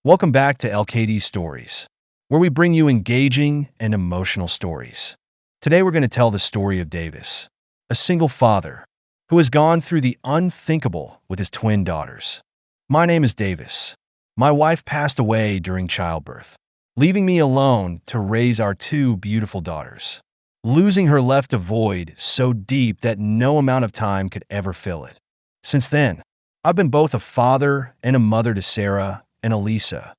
Welcome back to lktstories, where we bring you engaging and emotional stories. Today we're going to tell the story of Davis, a single father who has gone through the unthinkable with his twin daughters. My name is Davis. My wife passed away during childbirth, leaving me alone to raise our two beautiful daughters. Losing her left a void so deep that no amount of time could ever fill it. Since then, I've been both a father and a mother to Sarah and Elisa,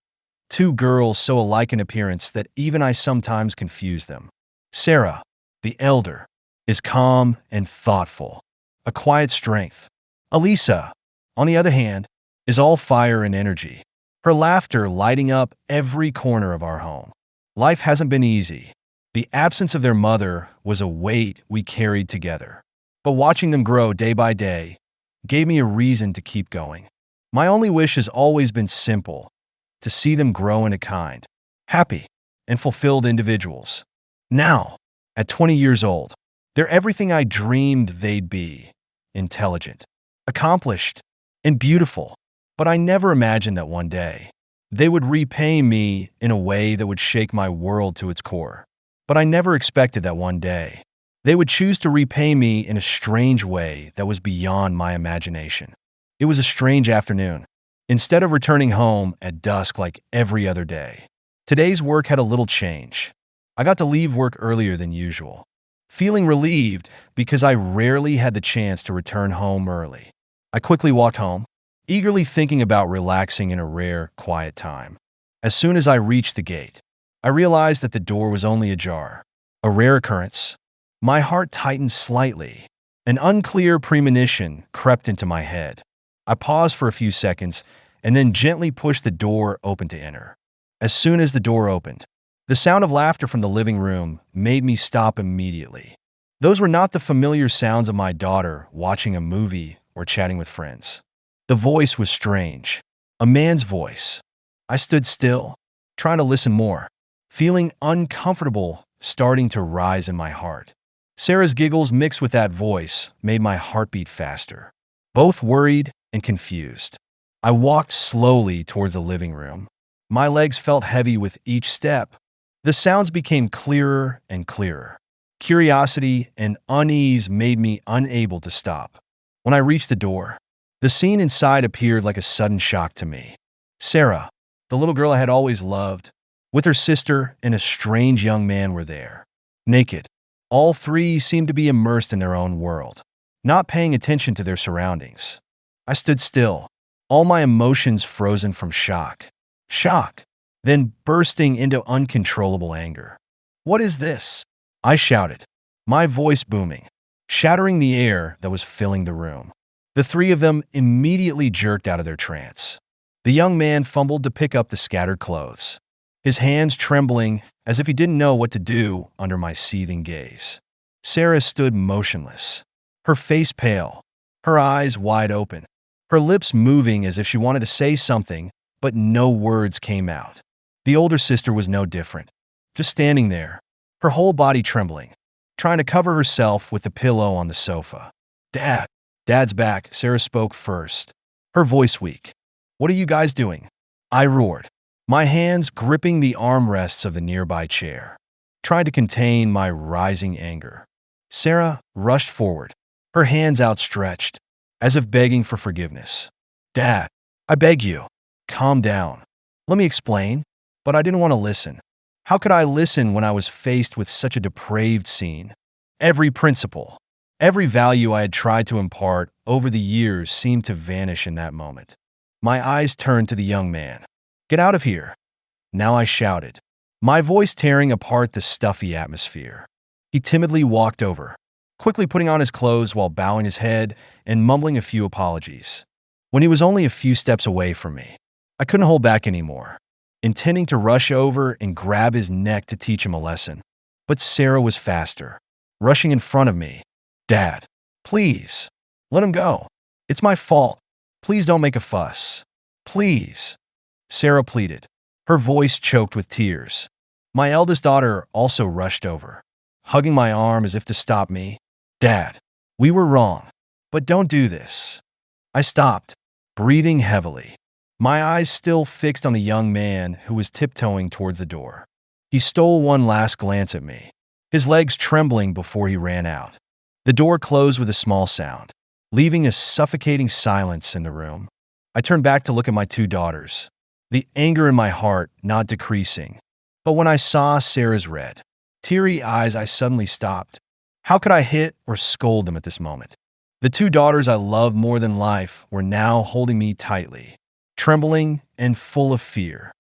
two girls so alike in appearance that even I sometimes confuse them. Sarah, the elder, is calm and thoughtful, a quiet strength. Elisa, on the other hand, is all fire and energy, her laughter lighting up every corner of our home. Life hasn't been easy. The absence of their mother was a weight we carried together. But watching them grow day by day gave me a reason to keep going. My only wish has always been simple: to see them grow into kind, happy, and fulfilled individuals. Now, at 20 years old, they're everything I dreamed they'd be: intelligent, accomplished, and beautiful. But I never imagined that one day they would repay me in a way that would shake my world to its core. But I never expected that one day they would choose to repay me in a strange way that was beyond my imagination. It was a strange afternoon. Instead of returning home at dusk like every other day, today's work had a little change. I got to leave work earlier than usual, feeling relieved because I rarely had the chance to return home early. I quickly walked home, eagerly thinking about relaxing in a rare, quiet time. As soon as I reached the gate, I realized that the door was only ajar, a rare occurrence. My heart tightened slightly. An unclear premonition crept into my head. I paused for a few seconds and then gently pushed the door open to enter. As soon as the door opened, the sound of laughter from the living room made me stop immediately. Those were not the familiar sounds of my daughter watching a movie or chatting with friends. The voice was strange, a man's voice. I stood still, trying to listen more, feeling uncomfortable starting to rise in my heart. Sarah's giggles mixed with that voice made my heart beat faster, both worried and confused. I walked slowly towards the living room. My legs felt heavy with each step. The sounds became clearer and clearer. Curiosity and unease made me unable to stop. When I reached the door, the scene inside appeared like a sudden shock to me. Sarah, the little girl I had always loved, with her sister and a strange young man were there. Naked, all three seemed to be immersed in their own world, not paying attention to their surroundings. I stood still, all my emotions frozen from shock, then bursting into uncontrollable anger. "What is this?" I shouted, my voice booming, shattering the air that was filling the room. The three of them immediately jerked out of their trance. The young man fumbled to pick up the scattered clothes, his hands trembling as if he didn't know what to do under my seething gaze. Sarah stood motionless, her face pale, her eyes wide open, her lips moving as if she wanted to say something, but no words came out. The older sister was no different, just standing there, her whole body trembling, trying to cover herself with the pillow on the sofa. Dad's back," Sarah spoke first, her voice weak. "What are you guys doing?" I roared, my hands gripping the armrests of the nearby chair, trying to contain my rising anger. Sarah rushed forward, her hands outstretched, as if begging for forgiveness. "Dad, I beg you, calm down. Let me explain." But I didn't want to listen. How could I listen when I was faced with such a depraved scene? Every principle, every value I had tried to impart over the years seemed to vanish in that moment. My eyes turned to the young man. "Get out of here!" Now I shouted, my voice tearing apart the stuffy atmosphere. He timidly walked over, quickly putting on his clothes while bowing his head and mumbling a few apologies. When he was only a few steps away from me, I couldn't hold back anymore, intending to rush over and grab his neck to teach him a lesson. But Sarah was faster, rushing in front of me. "Dad, please, let him go. It's my fault. Please don't make a fuss. Please," Sarah pleaded, her voice choked with tears. My eldest daughter also rushed over, hugging my arm as if to stop me. "Dad, we were wrong, but don't do this." I stopped, breathing heavily. my eyes still fixed on the young man who was tiptoeing towards the door. He stole one last glance at me, his legs trembling before he ran out. The door closed with a small sound, leaving a suffocating silence in the room. I turned back to look at my two daughters, the anger in my heart not decreasing. But when I saw Sarah's red, teary eyes, I suddenly stopped. How could I hit or scold them at this moment? The two daughters I loved more than life were now holding me tightly, trembling and full of fear.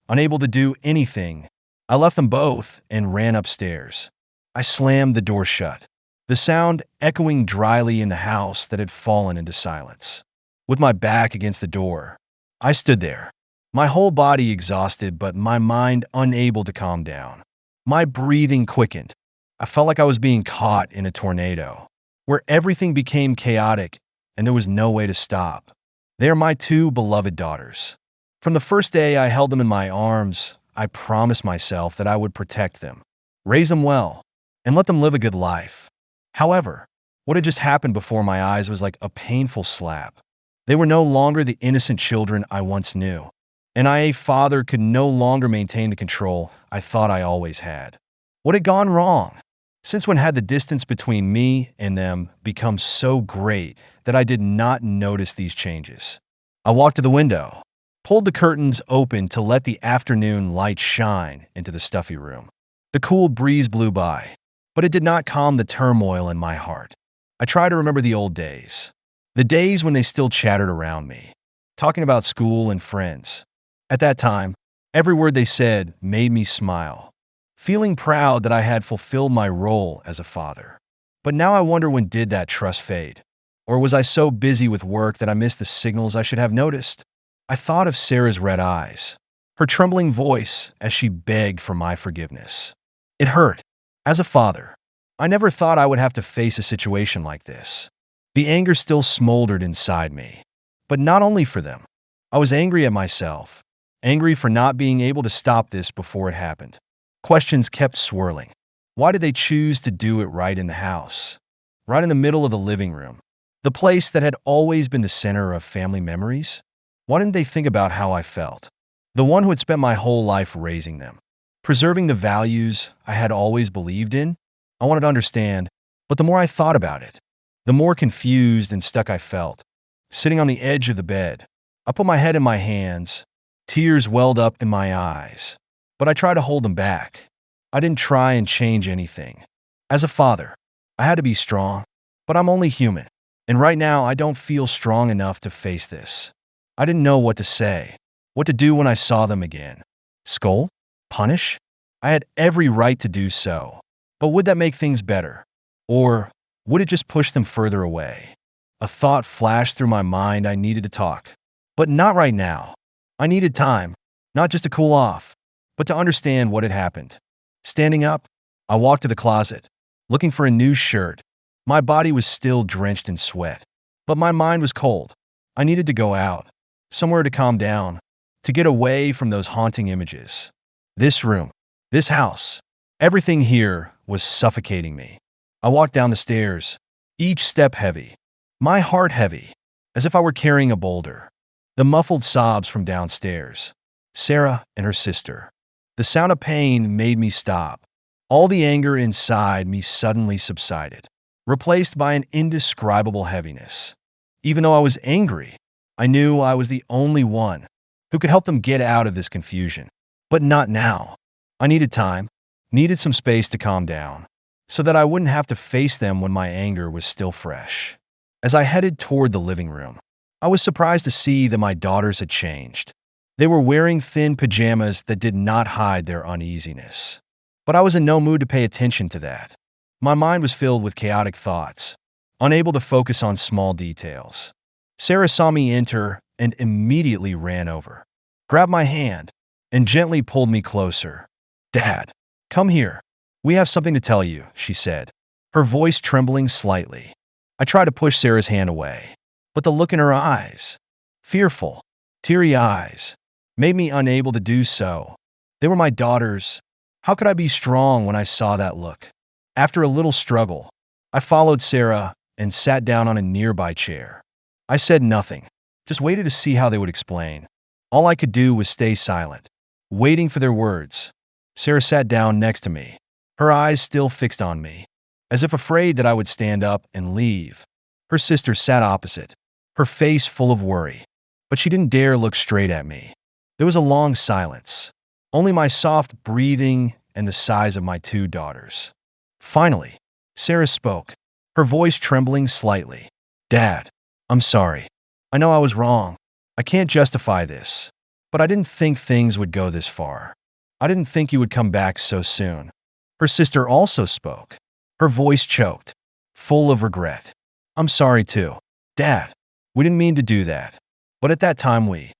Unable to do anything, I left them both and ran upstairs. I slammed the door shut, the sound echoing dryly in the house that had fallen into silence. With my back against the door, I stood there, my whole body exhausted but my mind unable to calm down. My breathing quickened. I felt like I was being caught in a tornado, where everything became chaotic and there was no way to stop. They are my two beloved daughters. From the first day I held them in my arms, I promised myself that I would protect them, raise them well, and let them live a good life. However, what had just happened before my eyes was like a painful slap. They were no longer the innocent children I once knew, and I, a father, could no longer maintain the control I thought I always had. What had gone wrong? Since when had the distance between me and them become so great that I did not notice these changes? I walked to the window, pulled the curtains open to let the afternoon light shine into the stuffy room. The cool breeze blew by, but it did not calm the turmoil in my heart. I tried to remember the old days, the days when they still chattered around me, talking about school and friends. At that time, every word they said made me smile, feeling proud that I had fulfilled my role as a father. But now I wonder, when did that trust fade? Or was I so busy with work that I missed the signals I should have noticed? I thought of Sarah's red eyes, her trembling voice as she begged for my forgiveness. It hurt. As a father, I never thought I would have to face a situation like this. The anger still smoldered inside me. But not only for them. I was angry at myself, angry for not being able to stop this before it happened. Questions kept swirling. Why did they choose to do it right in the house? Right in the middle of the living room? The place that had always been the center of family memories? Why didn't they think about how I felt? The one who had spent my whole life raising them, preserving the values I had always believed in? I wanted to understand, but the more I thought about it, the more confused and stuck I felt. Sitting on the edge of the bed, I put my head in my hands. Tears welled up in my eyes, but I tried to hold them back. I didn't try and change anything. As a father, I had to be strong, but I'm only human. And right now, I don't feel strong enough to face this. I didn't know what to say, what to do when I saw them again. Scold? Punish? I had every right to do so. But would that make things better? Or would it just push them further away? A thought flashed through my mind. I needed to talk. But not right now. I needed time, not just to cool off, but to understand what had happened. Standing up, I walked to the closet, looking for a new shirt. My body was still drenched in sweat, but my mind was cold. I needed to go out, somewhere to calm down, to get away from those haunting images. This room, this house, everything here was suffocating me. I walked down the stairs, each step heavy, my heart heavy, as if I were carrying a boulder. The muffled sobs from downstairs, Sarah and her sister. The sound of pain made me stop. All the anger inside me suddenly subsided, replaced by an indescribable heaviness. Even though I was angry, I knew I was the only one who could help them get out of this confusion. But not now. I needed time, needed some space to calm down, so that I wouldn't have to face them when my anger was still fresh. As I headed toward the living room, I was surprised to see that my daughters had changed. They were wearing thin pajamas that did not hide their uneasiness. But I was in no mood to pay attention to that. My mind was filled with chaotic thoughts, unable to focus on small details. Sarah saw me enter and immediately ran over, grabbed my hand, and gently pulled me closer. "Dad, come here. We have something to tell you," she said, her voice trembling slightly. I tried to push Sarah's hand away, but the look in her eyes, fearful, teary eyes, made me unable to do so. They were my daughters. How could I be strong when I saw that look? After a little struggle, I followed Sarah and sat down on a nearby chair. I said nothing, just waited to see how they would explain. All I could do was stay silent, waiting for their words. Sarah sat down next to me, her eyes still fixed on me, as if afraid that I would stand up and leave. Her sister sat opposite, her face full of worry, but she didn't dare look straight at me. There was a long silence, only my soft breathing and the sighs of my two daughters. Finally, Sarah spoke, her voice trembling slightly. "Dad, I'm sorry. I know I was wrong. I can't justify this, but I didn't think things would go this far. I didn't think you would come back so soon." Her sister also spoke, her voice choked, full of regret. "I'm sorry too. Dad, we didn't mean to do that. But at that time we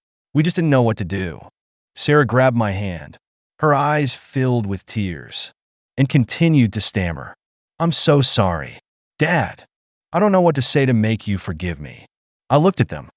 just didn't know what to do." Sarah grabbed my hand, her eyes filled with tears, and continued to stammer. "I'm so sorry. Dad, I don't know what to say to make you forgive me." I looked at them,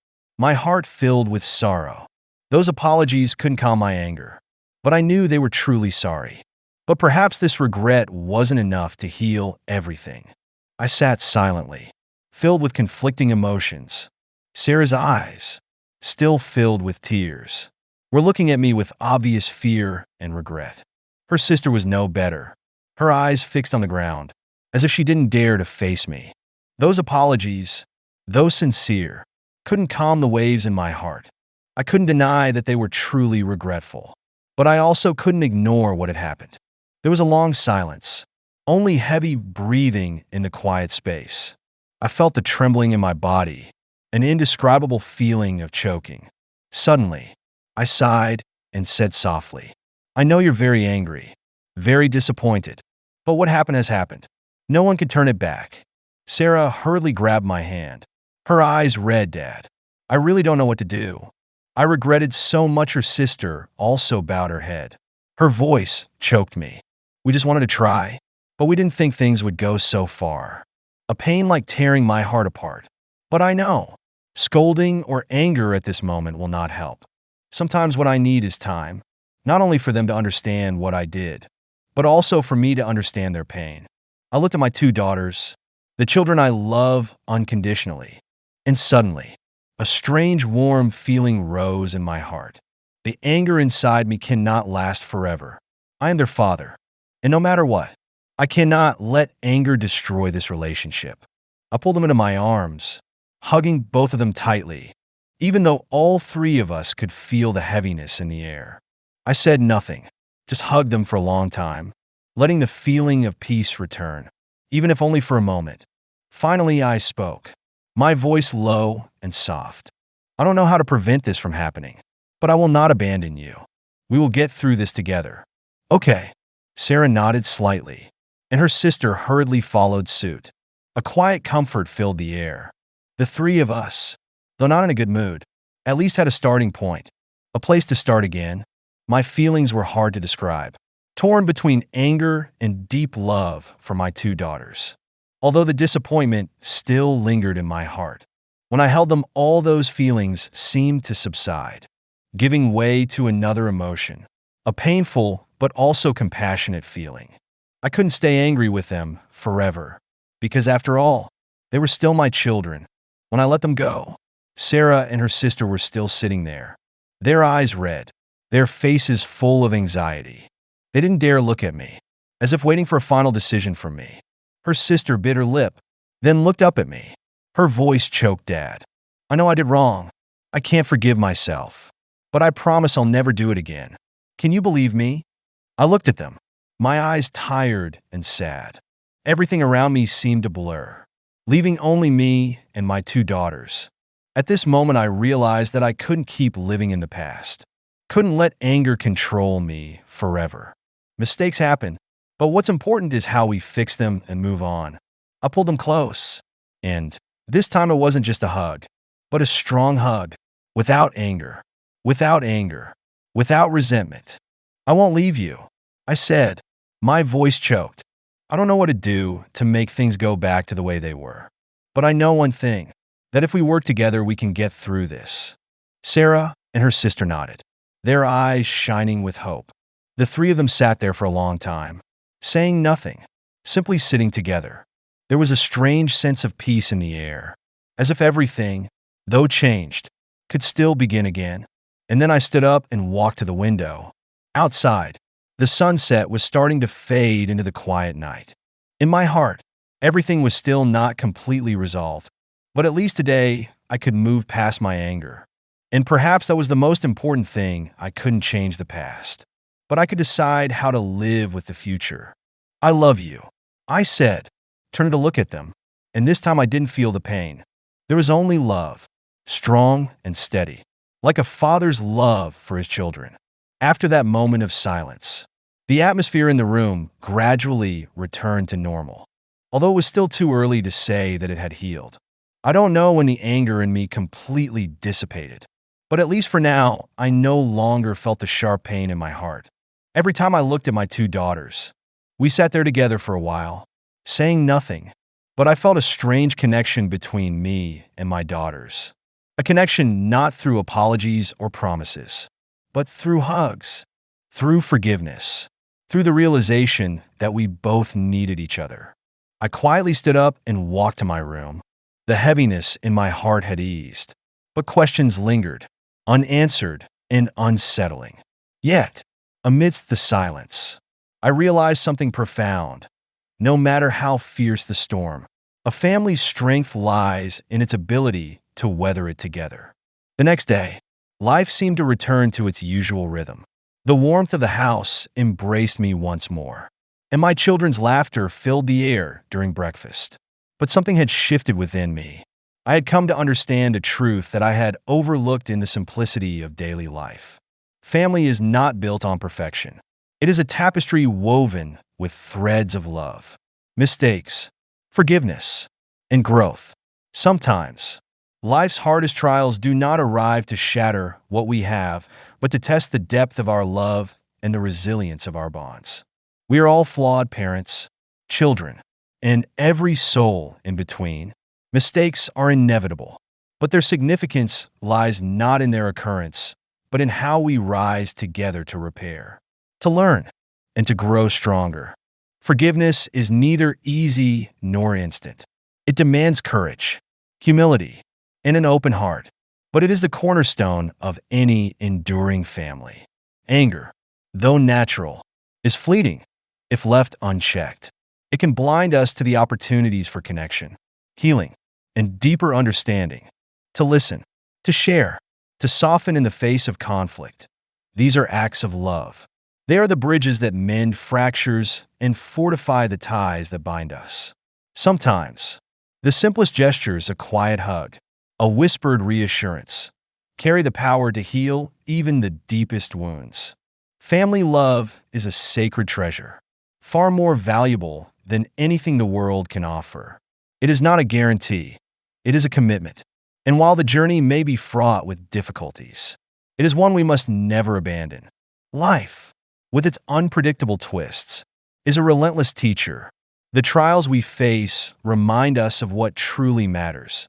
my heart filled with sorrow. Those apologies couldn't calm my anger, but I knew they were truly sorry. But perhaps this regret wasn't enough to heal everything. I sat silently, filled with conflicting emotions. Sarah's eyes, still filled with tears, were looking at me with obvious fear and regret. Her sister was no better, her eyes fixed on the ground, as if she didn't dare to face me. Those apologies, though sincere, couldn't calm the waves in my heart. I couldn't deny that they were truly regretful, but I also couldn't ignore what had happened. There was a long silence, only heavy breathing in the quiet space. I felt the trembling in my body, an indescribable feeling of choking. Suddenly, I sighed and said softly, "I know you're very angry, very disappointed, but what happened has happened. No one can turn it back." Sarah hurriedly grabbed my hand, her eyes red. "Dad, I really don't know what to do." I regretted so much. Her sister also bowed her head. Her voice choked me. "We just wanted to try, but we didn't think things would go so far." A pain like tearing my heart apart. But I know, scolding or anger at this moment will not help. Sometimes what I need is time, not only for them to understand what I did, but also for me to understand their pain. I looked at my two daughters, the children I love unconditionally, and suddenly, a strange warm feeling rose in my heart. The anger inside me cannot last forever. I am their father, and no matter what, I cannot let anger destroy this relationship. I pulled them into my arms, hugging both of them tightly, even though all three of us could feel the heaviness in the air. I said nothing, just hugged them for a long time, letting the feeling of peace return, even if only for a moment. Finally, I spoke, my voice low and soft. "I don't know how to prevent this from happening, but I will not abandon you. We will get through this together." "Okay." Sarah nodded slightly, and her sister hurriedly followed suit. A quiet comfort filled the air. The three of us, though not in a good mood, at least had a starting point, a place to start again. My feelings were hard to describe, torn between anger and deep love for my two daughters. Although the disappointment still lingered in my heart, when I held them, all those feelings seemed to subside, giving way to another emotion, a painful but also compassionate feeling. I couldn't stay angry with them forever, because after all, they were still my children. When I let them go, Sarah and her sister were still sitting there, their eyes red, their faces full of anxiety. They didn't dare look at me, as if waiting for a final decision from me. Her sister bit her lip, then looked up at me. Her voice choked. "Dad, I know I did wrong. I can't forgive myself, but I promise I'll never do it again. Can you believe me?" I looked at them, my eyes tired and sad. Everything around me seemed to blur, leaving only me and my two daughters. At this moment, I realized that I couldn't keep living in the past, couldn't let anger control me forever. Mistakes happen, but what's important is how we fix them and move on. I pulled them close, and this time it wasn't just a hug, but a strong hug, without anger, without resentment. "I won't leave you," I said, my voice choked. "I don't know what to do to make things go back to the way they were, but I know one thing, that if we work together, we can get through this." Sarah and her sister nodded, their eyes shining with hope. The three of them sat there for a long time, saying nothing, simply sitting together. There was a strange sense of peace in the air, as if everything, though changed, could still begin again. And then I stood up and walked to the window. Outside, the sunset was starting to fade into the quiet night. In my heart, everything was still not completely resolved, but at least today I could move past my anger. And perhaps that was the most important thing. I couldn't change the past, but I could decide how to live with the future. "I love you," I said, turning to look at them, and this time I didn't feel the pain. There was only love, strong and steady, like a father's love for his children. After that moment of silence, the atmosphere in the room gradually returned to normal, although it was still too early to say that it had healed. I don't know when the anger in me completely dissipated, but at least for now, I no longer felt the sharp pain in my heart. Every time I looked at my two daughters, we sat there together for a while, saying nothing, but I felt a strange connection between me and my daughters. A connection not through apologies or promises, but through hugs, through forgiveness, through the realization that we both needed each other. I quietly stood up and walked to my room. The heaviness in my heart had eased, but questions lingered, unanswered and unsettling. Yet, amidst the silence, I realized something profound. No matter how fierce the storm, a family's strength lies in its ability to weather it together. The next day, life seemed to return to its usual rhythm. The warmth of the house embraced me once more, and my children's laughter filled the air during breakfast. But something had shifted within me. I had come to understand a truth that I had overlooked in the simplicity of daily life. Family is not built on perfection. It is a tapestry woven with threads of love, mistakes, forgiveness, and growth. Sometimes, life's hardest trials do not arrive to shatter what we have, but to test the depth of our love and the resilience of our bonds. We are all flawed parents, children, and every soul in between. Mistakes are inevitable, but their significance lies not in their occurrence, but in how we rise together to repair, to learn, and to grow stronger. Forgiveness is neither easy nor instant. It demands courage, humility, and an open heart, but it is the cornerstone of any enduring family. Anger, though natural, is fleeting if left unchecked. It can blind us to the opportunities for connection, healing, and deeper understanding, to listen, to share, to soften in the face of conflict. These are acts of love. They are the bridges that mend fractures and fortify the ties that bind us. Sometimes, the simplest gestures, a quiet hug, a whispered reassurance, carry the power to heal even the deepest wounds. Family love is a sacred treasure, far more valuable than anything the world can offer. It is not a guarantee. It is a commitment. And while the journey may be fraught with difficulties, it is one we must never abandon. Life, with its unpredictable twists, is a relentless teacher. The trials we face remind us of what truly matters,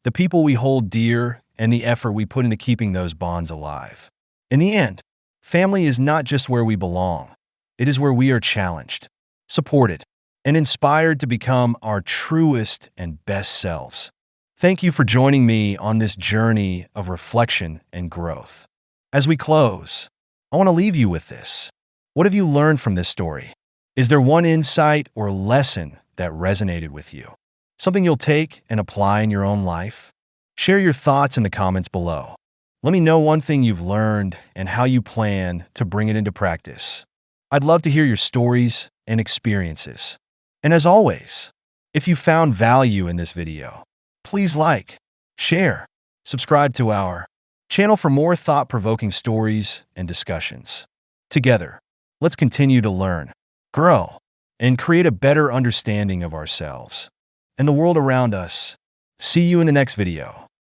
the people we hold dear, and the effort we put into keeping those bonds alive. In the end, family is not just where we belong. It is where we are challenged, supported, and inspired to become our truest and best selves. Thank you for joining me on this journey of reflection and growth. As we close, I want to leave you with this. What have you learned from this story? Is there one insight or lesson that resonated with you? Something you'll take and apply in your own life? Share your thoughts in the comments below. Let me know one thing you've learned and how you plan to bring it into practice. I'd love to hear your stories and experiences. And as always, if you found value in this video, please like, share, subscribe to our channel for more thought-provoking stories and discussions. Together, let's continue to learn, grow, and create a better understanding of ourselves and the world around us. See you in the next video.